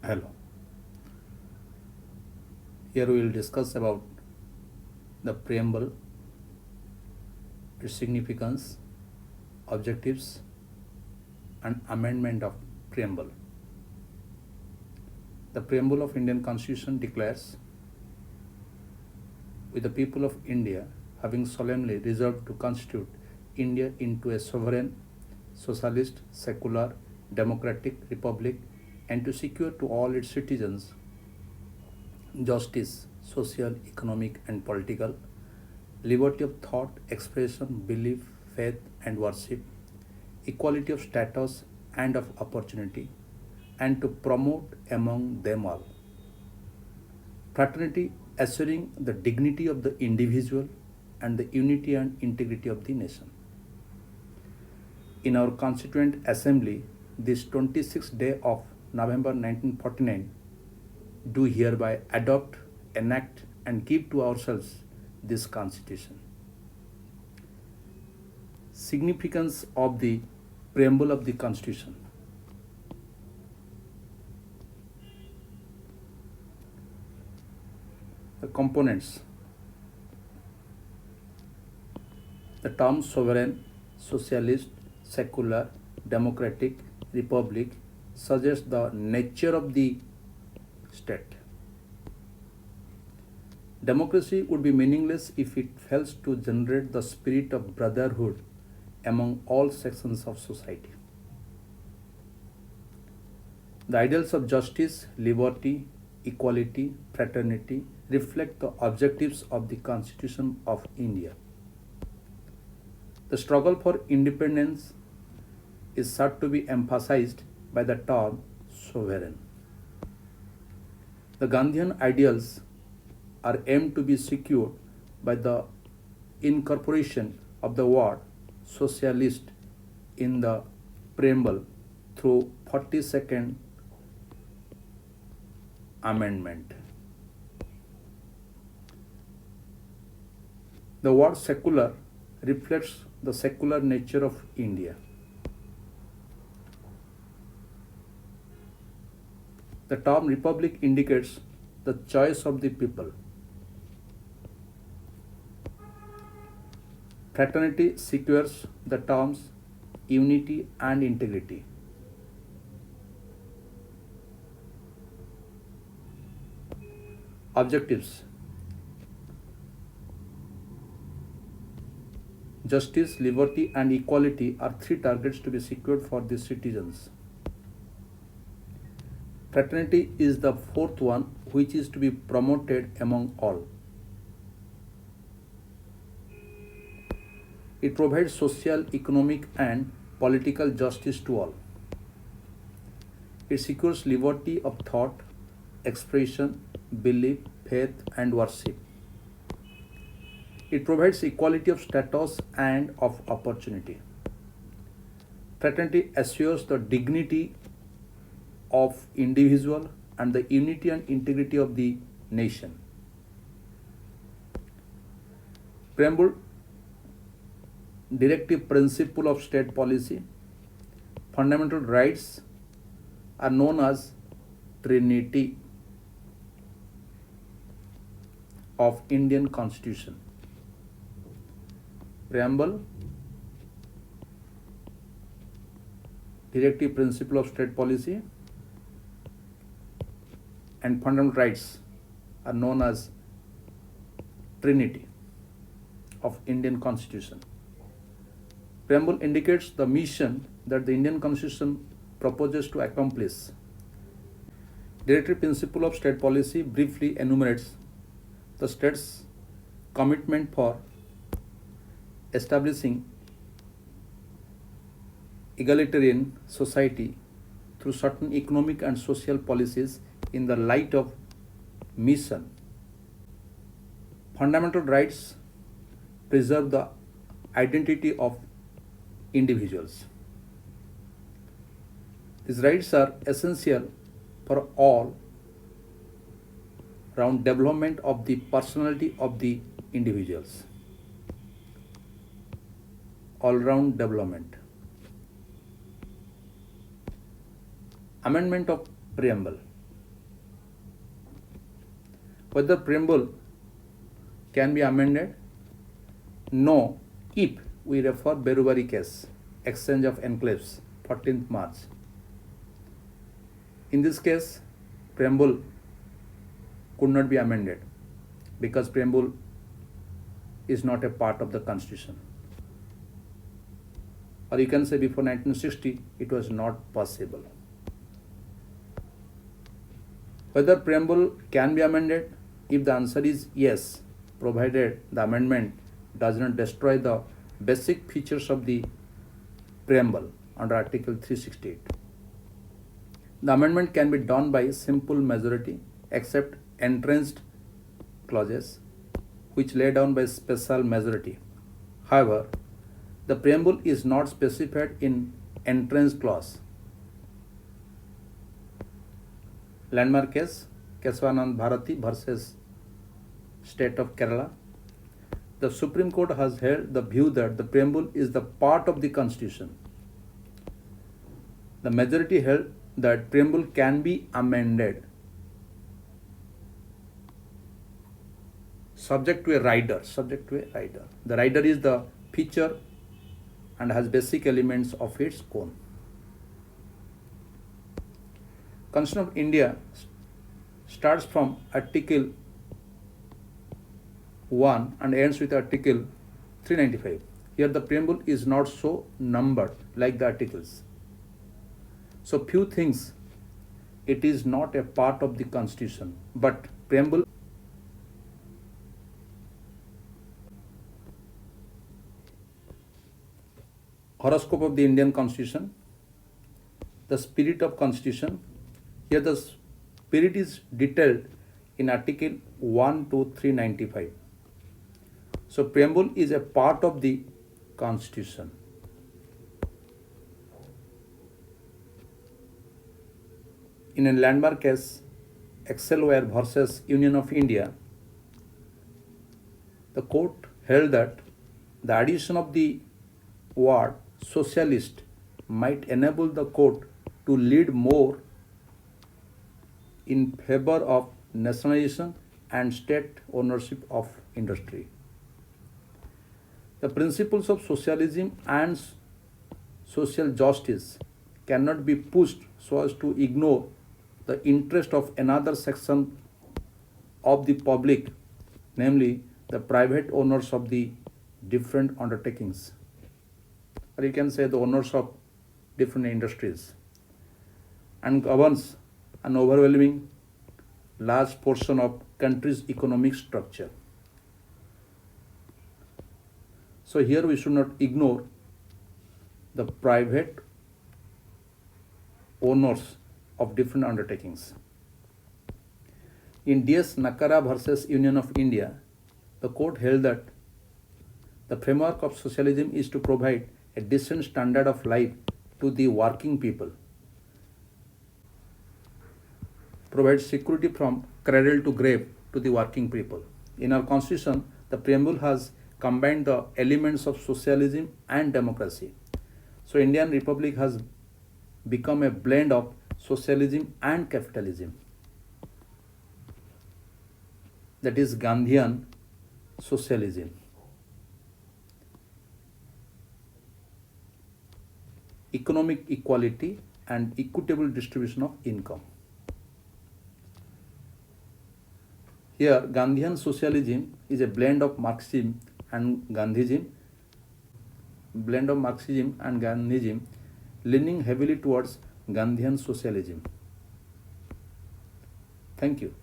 Hello. Here we will discuss about the preamble, its significance, objectives, and amendment of preamble. The preamble of Indian Constitution declares, with the people of India having solemnly resolved to constitute India into a sovereign, socialist, secular, democratic republic and to secure to all its citizens justice, social, economic, and political, liberty of thought, expression, belief, faith, and worship, equality of status and of opportunity, and to promote among them all fraternity, assuring the dignity of the individual and the unity and integrity of the nation. In our Constituent Assembly, this 26th day of November 1949, do hereby adopt, enact, and give to ourselves this Constitution. Significance of the Preamble of the Constitution. The components. The terms sovereign, socialist, secular, democratic, republic suggest the nature of the state. Democracy would be meaningless if it fails to generate the spirit of brotherhood among all sections of society. The ideals of justice, liberty, equality, fraternity reflect the objectives of the Constitution of India. The struggle for independence is sought to be emphasized by the term sovereign. The Gandhian ideals are aimed to be secured by the incorporation of the word socialist in the preamble through 42nd amendment. The word secular reflects the secular nature of India. The term republic indicates the choice of the people. Fraternity secures the terms unity and integrity. Objectives. Justice, liberty, and equality are three targets to be secured for the citizens. Fraternity is the fourth one, which is to be promoted among all. It provides social, economic, and political justice to all. It secures liberty of thought, expression, belief, faith, and worship. It provides equality of status and of opportunity. Fraternity assures the dignity of individual and the unity and integrity of the nation. Preamble directive principle of state policy. Fundamental rights are known as Trinity of Indian Constitution. Preamble, directive principle of state policy, and fundamental rights are known as Trinity of Indian Constitution. Preamble indicates the mission that the Indian Constitution proposes to accomplish. Directive principle of state policy briefly enumerates the state's commitment for establishing egalitarian society through certain economic and social policies in the light of mission. Fundamental rights preserve the identity of individuals. These rights are essential for all round development of the personality of the individuals. All round development. Amendment of Preamble. Whether preamble can be amended? No, if we refer Berubari case, exchange of enclaves, 14th March. In this case, preamble could not be amended because preamble is not a part of the constitution. Or you can say before 1960, it was not possible. Whether preamble can be amended? If the answer is yes, provided the amendment does not destroy the basic features of the preamble under Article 368. The amendment can be done by simple majority except entrenched clauses which lay down by special majority. However, the preamble is not specified in entrenched clause. Landmark case, Kesavanand Bharati versus State of Kerala. The Supreme Court has held the view that the preamble is the part of the Constitution. The majority held that preamble can be amended subject to a rider. The rider is the feature and has basic elements of its own. Constitution of India starts from Article 1 and ends with Article 395. Here the preamble is not so numbered like the articles. So few things it is not a part of the Constitution, but preamble horoscope of the Indian Constitution, the spirit of Constitution. Here the spirit is detailed in Article 1 to 395. So preamble is a part of the Constitution. In a landmark case, Excelware versus Union of India, the court held that the addition of the word socialist might enable the court to lead more in favor of nationalization and state ownership of industry. The principles of socialism and social justice cannot be pushed so as to ignore the interest of another section of the public, namely the private owners of the different undertakings, or you can say the owners of different industries, and governs an overwhelming large portion of country's economic structure. So here we should not ignore the private owners of different undertakings. In DS Nakara versus Union of India, the court held that the framework of socialism is to provide a decent standard of life to the working people, provide security from cradle to grave to the working people. In our constitution, the preamble has combined the elements of socialism and democracy. So Indian Republic has become a blend of socialism and capitalism. That is Gandhian socialism. Economic equality and equitable distribution of income. Here, Gandhian socialism is a blend of Marxism and Gandhism, leaning heavily towards Gandhian socialism. Thank you.